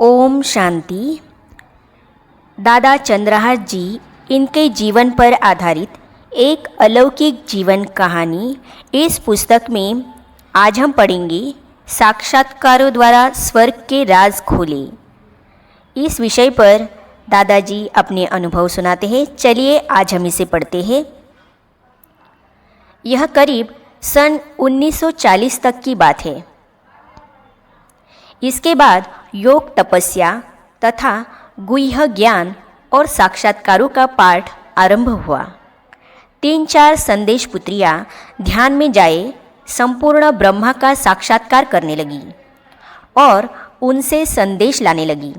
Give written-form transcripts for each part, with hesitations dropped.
ओम शांति। दादा चंद्रहास जी इनके जीवन पर आधारित एक अलौकिक जीवन कहानी इस पुस्तक में आज हम पढ़ेंगे। साक्षात्कारों द्वारा स्वर्ग के राज खोले। इस विषय पर दादाजी अपने अनुभव सुनाते हैं। चलिए आज हम इसे पढ़ते हैं। यह करीब सन 1940 तक की बात है। इसके बाद योग, तपस्या तथा गुह्य ज्ञान और साक्षात्कारों का पाठ आरंभ हुआ। 3-4 संदेश पुत्रियाँ ध्यान में जाए संपूर्ण ब्रह्मा का साक्षात्कार करने लगी और उनसे संदेश लाने लगी।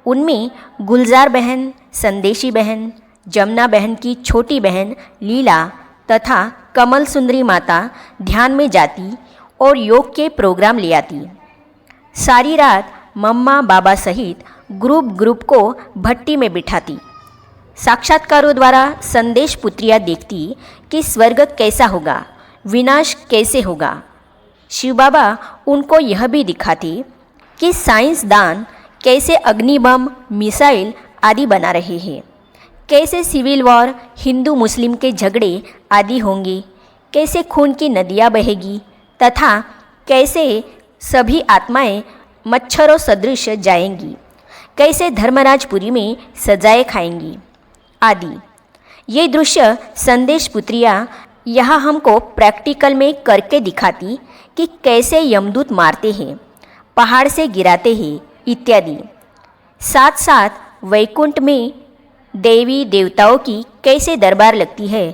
उनमें गुलजार बहन, संदेशी बहन, जमुना बहन की छोटी बहन लीला तथा कमल सुंदरी माता ध्यान में जाती और योग के प्रोग्राम ले आती। सारी रात मम्मा बाबा सहित ग्रुप को भट्टी में बिठाती। साक्षात्कारों द्वारा संदेश पुत्रियाँ देखती कि स्वर्ग कैसा होगा, विनाश कैसे होगा। शिव बाबा उनको यह भी दिखाते कि साइंसदान कैसे अग्नि बम, मिसाइल आदि बना रहे हैं, कैसे सिविल वॉर, हिंदू मुस्लिम के झगड़े आदि होंगे, कैसे खून की नदियाँ बहेगी तथा कैसे सभी आत्माएं मच्छरों सदृश जाएंगी, कैसे धर्मराजपुरी में सजाएं खाएंगी आदि। ये दृश्य संदेश पुत्रियाँ यहाँ हमको प्रैक्टिकल में करके दिखाती कि कैसे यमदूत मारते हैं, पहाड़ से गिराते हैं इत्यादि। साथ साथ वैकुंठ में देवी देवताओं की कैसे दरबार लगती है,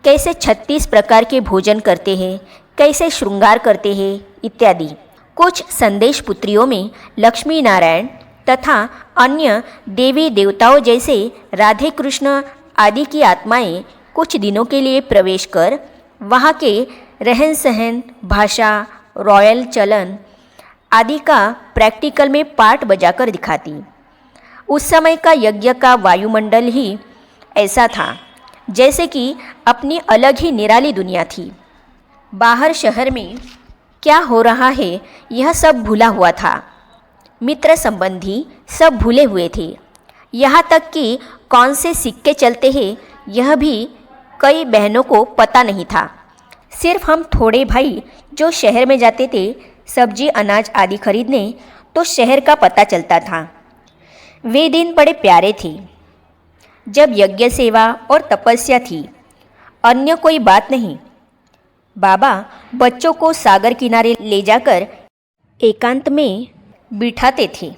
कैसे 36 प्रकार के भोजन करते हैं, कैसे श्रृंगार करते हैं इत्यादि। कुछ संदेश पुत्रियों में लक्ष्मी नारायण तथा अन्य देवी देवताओं जैसे राधे कृष्ण आदि की आत्माएं कुछ दिनों के लिए प्रवेश कर वहाँ के रहन सहन, भाषा, रॉयल चलन आदि का प्रैक्टिकल में पाठ बजाकर दिखाती। उस समय का यज्ञ का वायुमंडल ही ऐसा था जैसे कि अपनी अलग ही निराली दुनिया थी। बाहर शहर में क्या हो रहा है यह सब भूला हुआ था। मित्र संबंधी सब भूले हुए थे। यहाँ तक कि कौन से सिक्के चलते हैं यह भी कई बहनों को पता नहीं था। सिर्फ हम थोड़े भाई जो शहर में जाते थे सब्जी अनाज आदि खरीदने, तो शहर का पता चलता था। वे दिन बड़े प्यारे थे जब यज्ञ सेवा और तपस्या थी, अन्य कोई बात नहीं। बाबा बच्चों को सागर किनारे ले जाकर एकांत में बिठाते थे।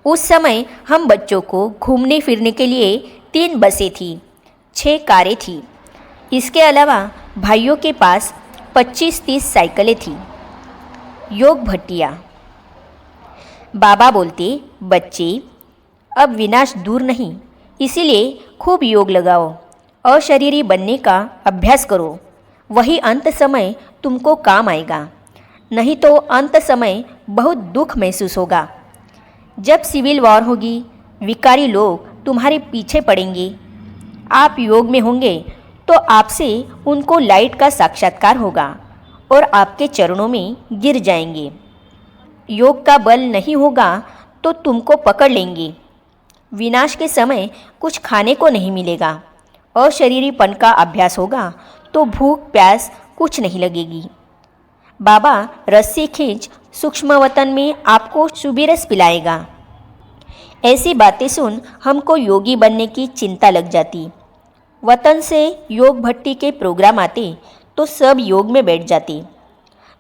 उस समय हम बच्चों को घूमने फिरने के लिए 3 बसें थी, 6 कारें थी। इसके अलावा भाइयों के पास 25-30 साइकिलें थी। योग भट्टियाँ। बाबा बोलते, बच्चे अब विनाश दूर नहीं, इसीलिए खूब योग लगाओ, अशरीरी बनने का अभ्यास करो, वही अंत समय तुमको काम आएगा। नहीं तो अंत समय बहुत दुख महसूस होगा। जब सिविल वॉर होगी, विकारी लोग तुम्हारे पीछे पड़ेंगे। आप योग में होंगे तो आपसे उनको लाइट का साक्षात्कार होगा और आपके चरणों में गिर जाएंगे। योग का बल नहीं होगा तो तुमको पकड़ लेंगे। विनाश के समय कुछ खाने को नहीं मिलेगा। अशरीरीपन का अभ्यास होगा तो भूख प्यास कुछ नहीं लगेगी। बाबा रस्सी खींच सूक्ष्म वतन में आपको सुबीरस पिलाएगा। ऐसी बातें सुन हमको योगी बनने की चिंता लग जाती। वतन से योग भट्टी के प्रोग्राम आते तो सब योग में बैठ जाते।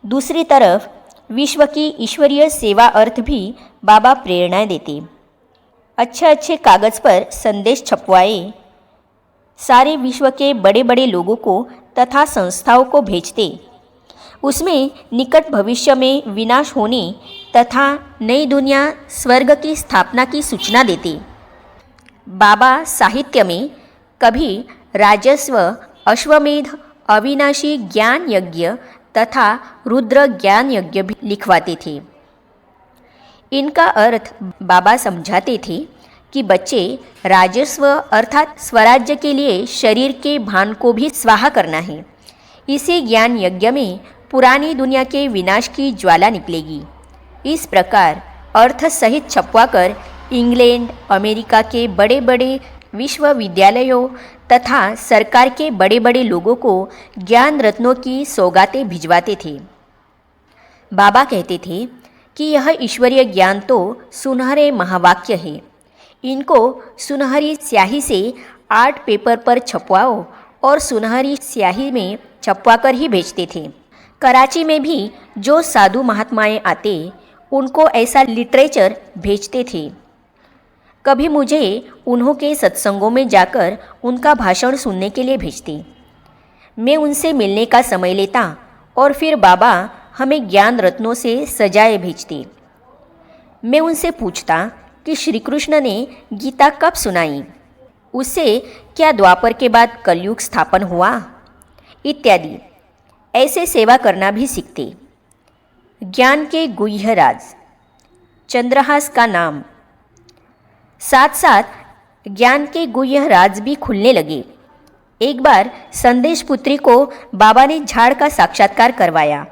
दूसरी तरफ विश्व की ईश्वरीय सेवा अर्थ भी बाबा प्रेरणाएं देते। अच्छे कागज़ पर संदेश छपवाए सारे विश्व के बड़े बड़े लोगों को तथा संस्थाओं को भेजते। उसमें निकट भविष्य में विनाश होने तथा नई दुनिया स्वर्ग की स्थापना की सूचना देते। बाबा साहित्य में कभी राजस्व, अश्वमेध, अविनाशी ज्ञान यज्ञ तथा रुद्र ज्ञान यज्ञ भी लिखवाते थे। इनका अर्थ बाबा समझाते थे कि बच्चे राजस्व अर्थात स्वराज्य के लिए शरीर के भान को भी स्वाहा करना है। इसी ज्ञान यज्ञ में पुरानी दुनिया के विनाश की ज्वाला निकलेगी। इस प्रकार अर्थ सहित छपवाकर इंग्लैंड, अमेरिका के बड़े बड़े विश्वविद्यालयों तथा सरकार के बड़े बड़े लोगों को ज्ञान रत्नों की सौगातें भिजवाते थे। बाबा कहते थे कि यह ईश्वरीय ज्ञान तो सुनहरे महावाक्य है, इनको सुनहरी स्याही से आर्ट पेपर पर छपवाओ और सुनहरी स्याही में छपवाकर ही भेजते थे। कराची में भी जो साधु महात्माएं आते उनको ऐसा लिटरेचर भेजते थे। कभी मुझे उन्हों के सत्संगों में जाकर उनका भाषण सुनने के लिए भेजते। मैं उनसे मिलने का समय लेता और फिर बाबा हमें ज्ञान रत्नों से सजाए भेजते। मैं उनसे पूछता कि श्री कृष्ण ने गीता कब सुनाई, उससे क्या द्वापर के बाद कलयुग स्थापन हुआ, इत्यादि। ऐसे सेवा करना भी सीखते। ज्ञान के गुह्य राज, चंद्रहास का नाम। साथ साथ ज्ञान के गुह्य राज भी खुलने लगे। एक बार संदेश पुत्री को बाबा ने झाड़ का साक्षात्कार करवाया,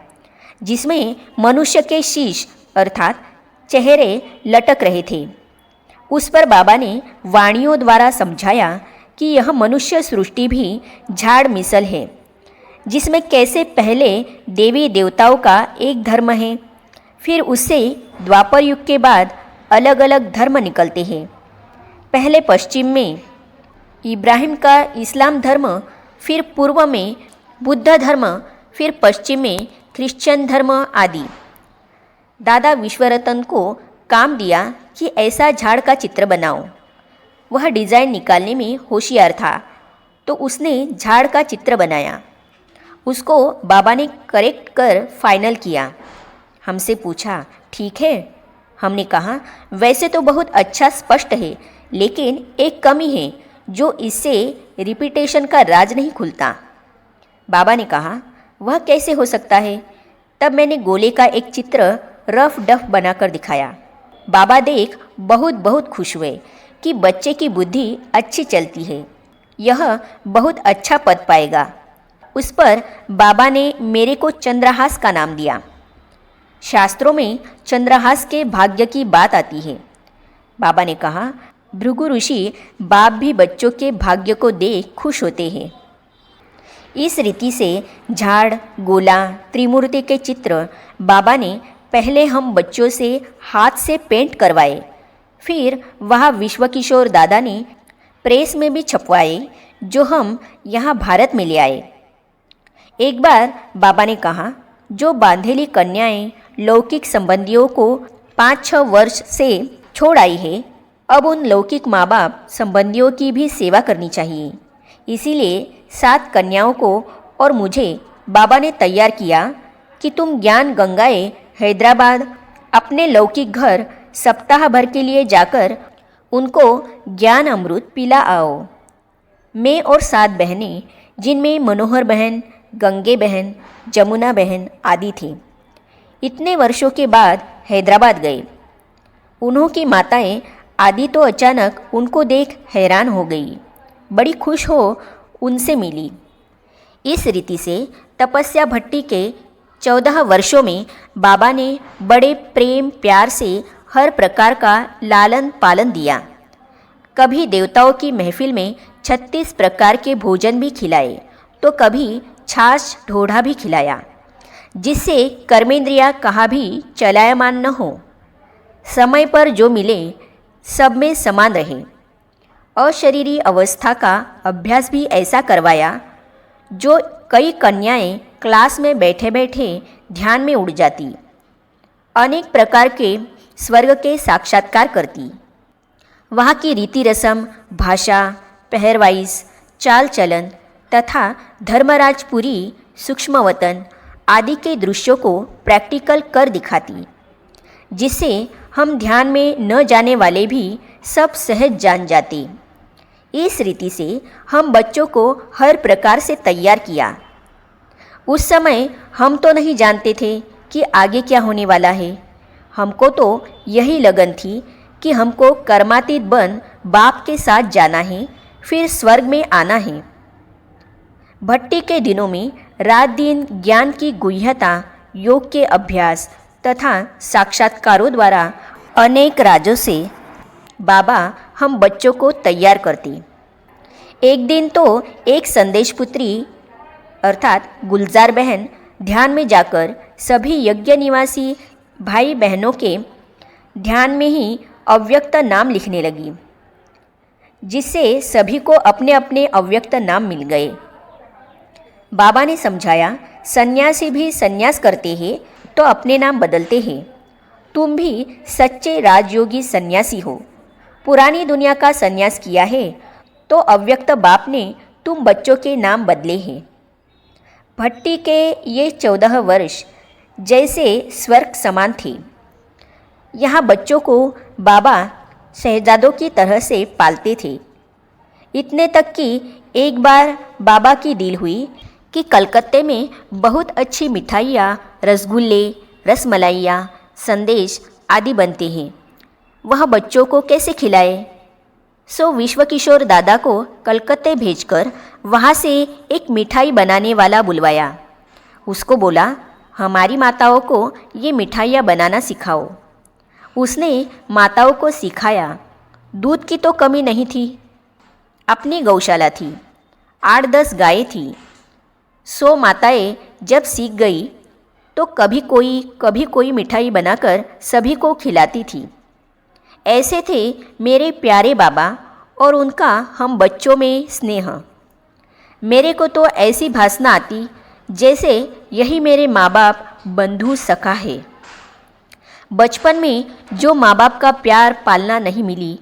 जिसमें मनुष्य के शीश अर्थात चेहरे लटक रहे थे। उस पर बाबा ने वाणियों द्वारा समझाया कि यह मनुष्य सृष्टि भी झाड़ मिसल है, जिसमें कैसे पहले देवी देवताओं का एक धर्म है, फिर उससे द्वापर युग के बाद अलग अलग धर्म निकलते हैं। पहले पश्चिम में इब्राहिम का इस्लाम धर्म, फिर पूर्व में बुद्ध धर्म, फिर पश्चिम में क्रिश्चियन धर्म आदि। दादा विश्वरतन को काम दिया कि ऐसा झाड़ का चित्र बनाओ। वह डिज़ाइन निकालने में होशियार था, तो उसने झाड़ का चित्र बनाया। उसको बाबा ने करेक्ट कर फाइनल किया। हमसे पूछा, ठीक है? हमने कहा, वैसे तो बहुत अच्छा स्पष्ट है, लेकिन एक कमी है जो इससे रिपीटेशन का राज नहीं खुलता। बाबा ने कहा, वह कैसे हो सकता है? तब मैंने गोले का एक चित्र रफ डफ बनाकर दिखाया। बाबा देख बहुत बहुत खुश हुए कि बच्चे की बुद्धि अच्छी चलती है, यह बहुत अच्छा पद पाएगा। उस पर बाबा ने मेरे को चंद्रहास का नाम दिया। शास्त्रों में चंद्रहास के भाग्य की बात आती है। बाबा ने कहा, भृगु ऋषि बाप भी बच्चों के भाग्य को देख खुश होते हैं। इस रीति से झाड़, गोला, त्रिमूर्ति के चित्र बाबा ने पहले हम बच्चों से हाथ से पेंट करवाए, फिर वह विश्वकिशोर दादा ने प्रेस में भी छपवाए, जो हम यहाँ भारत में ले आए। एक बार बाबा ने कहा, जो बांधेली कन्याएं लौकिक संबंधियों को 5-6 वर्ष से छोड़ आई है, अब उन लौकिक माँ बाप संबंधियों की भी सेवा करनी चाहिए। इसीलिए 7 कन्याओं को और मुझे बाबा ने तैयार किया कि तुम ज्ञान गंगाएं हैदराबाद अपने लौकिक घर सप्ताह भर के लिए जाकर उनको ज्ञान अमृत पिला आओ। मैं और 7 बहनें, जिनमें मनोहर बहन, गंगे बहन, जमुना बहन आदि थी, इतने वर्षों के बाद हैदराबाद गए। उन्हों की माताएं आदि तो अचानक उनको देख हैरान हो गई, बड़ी खुश हो उनसे मिली। इस रीति से तपस्या भट्टी के 14 वर्षों में बाबा ने बड़े प्रेम प्यार से हर प्रकार का लालन पालन दिया। कभी देवताओं की महफिल में 36 प्रकार के भोजन भी खिलाए, तो कभी छाछ ढोढ़ा भी खिलाया, जिससे कर्मेंद्रिया कहाँ भी चलायमान न हो। समय पर जो मिले सब में समान रहे। अशरीरी अवस्था का अभ्यास भी ऐसा करवाया, जो कई कन्याएं क्लास में बैठे बैठे ध्यान में उड़ जाती, अनेक प्रकार के स्वर्ग के साक्षात्कार करती। वहाँ की रीति रस्म, भाषा, पहरवाइस, चाल चलन तथा धर्मराजपुरी, सूक्ष्मवतन आदि के दृश्यों को प्रैक्टिकल कर दिखाती, जिससे हम ध्यान में न जाने वाले भी सब सहज जान जाते। इस रीति से हम बच्चों को हर प्रकार से तैयार किया। उस समय हम तो नहीं जानते थे कि आगे क्या होने वाला है। हमको तो यही लगन थी कि हमको कर्मातीत बन बाप के साथ जाना है, फिर स्वर्ग में आना है। भट्टी के दिनों में रात दिन ज्ञान की गुह्यता, योग के अभ्यास तथा साक्षात्कारों द्वारा अनेक राजों से बाबा हम बच्चों को तैयार करते। एक दिन तो एक संदेश पुत्री अर्थात गुलजार बहन ध्यान में जाकर सभी यज्ञ निवासी भाई बहनों के ध्यान में ही अव्यक्त नाम लिखने लगी, जिससे सभी को अपने अपने अव्यक्त नाम मिल गए। बाबा ने समझाया, सन्यासी भी सन्यास करते हैं तो अपने नाम बदलते हैं। तुम भी सच्चे राजयोगी सन्यासी हो। पुरानी दुनिया का सन्यास किया है तो अव्यक्त बाप ने तुम बच्चों के नाम बदले हैं। भट्टी के ये 14 वर्ष जैसे स्वर्ग समान थे। यहाँ बच्चों को बाबा शहजादों की तरह से पालते थे। इतने तक कि एक बार बाबा की डील हुई कि कलकत्ते में बहुत अच्छी मिठाइयाँ, रसगुल्ले, रसमलाइयाँ, संदेश आदि बनते हैं। वह बच्चों को कैसे खिलाए? सो विश्वकिशोर दादा को कलकत्ते भेजकर वहाँ से एक मिठाई बनाने वाला बुलवाया। उसको बोला, हमारी माताओं को ये मिठाइयाँ बनाना सिखाओ। उसने माताओं को सिखाया। दूध की तो कमी नहीं थी। अपनी गौशाला थी, 8-10 गायें थी। सो माताएं जब सीख गई तो कभी कोई मिठाई बनाकर सभी को खिलाती थी। ऐसे थे मेरे प्यारे बाबा और उनका हम बच्चों में स्नेह। मेरे को तो ऐसी भासना आती जैसे यही मेरे माँ बाप, बंधु, सखा है। बचपन में जो माँ बाप का प्यार पालना नहीं मिली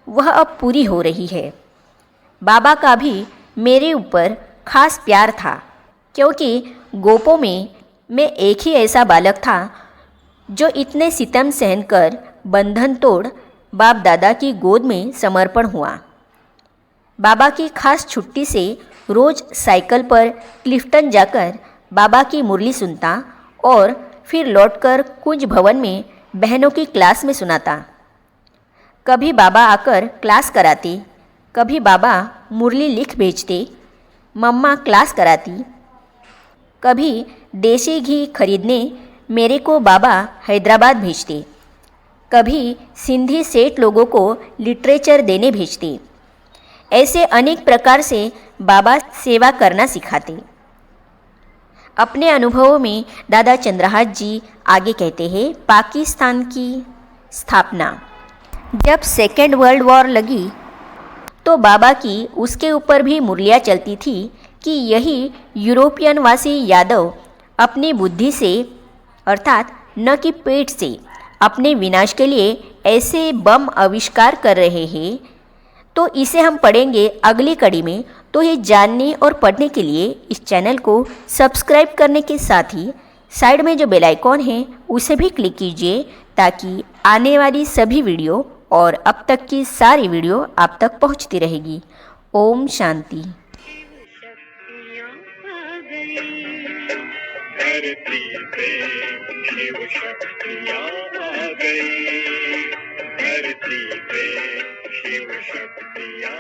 वह अब पूरी हो रही है। बाबा का भी मेरे ऊपर खास प्यार था, क्योंकि गोपों में मैं एक ही ऐसा बालक था जो इतने सितम सहन कर बंधन तोड़ बाप दादा की गोद में समर्पण हुआ। बाबा की खास छुट्टी से रोज़ साइकिल पर क्लिफ्टन जाकर बाबा की मुरली सुनता और फिर लौटकर कुंज भवन में बहनों की क्लास में सुनाता। कभी बाबा आकर क्लास कराते, कभी बाबा मुरली लिख भेजते, मम्मा क्लास कराती। कभी देसी घी खरीदने मेरे को बाबा हैदराबाद भेजते, कभी सिंधी सेठ लोगों को लिटरेचर देने भेजते। ऐसे अनेक प्रकार से बाबा सेवा करना सिखाते। अपने अनुभवों में दादा चंद्रहास जी आगे कहते हैं, पाकिस्तान की स्थापना जब सेकेंड वर्ल्ड वॉर लगी तो बाबा की उसके ऊपर भी मुरलियाँ चलती थी कि यही यूरोपियन वासी यादव अपनी बुद्धि से अर्थात न कि पेट से अपने विनाश के लिए ऐसे बम आविष्कार कर रहे हैं। तो इसे हम पढ़ेंगे अगली कड़ी में। तो ये जानने और पढ़ने के लिए इस चैनल को सब्सक्राइब करने के साथ ही साइड में जो बेल आइकॉन है उसे भी क्लिक कीजिए, ताकि आने वाली सभी वीडियो और अब तक की सारी वीडियो आप तक पहुंचती रहेगी। ओम शांति। धरती पे शिव शक्तियाँ आ गई, धरती पे शिव शक्तियाँ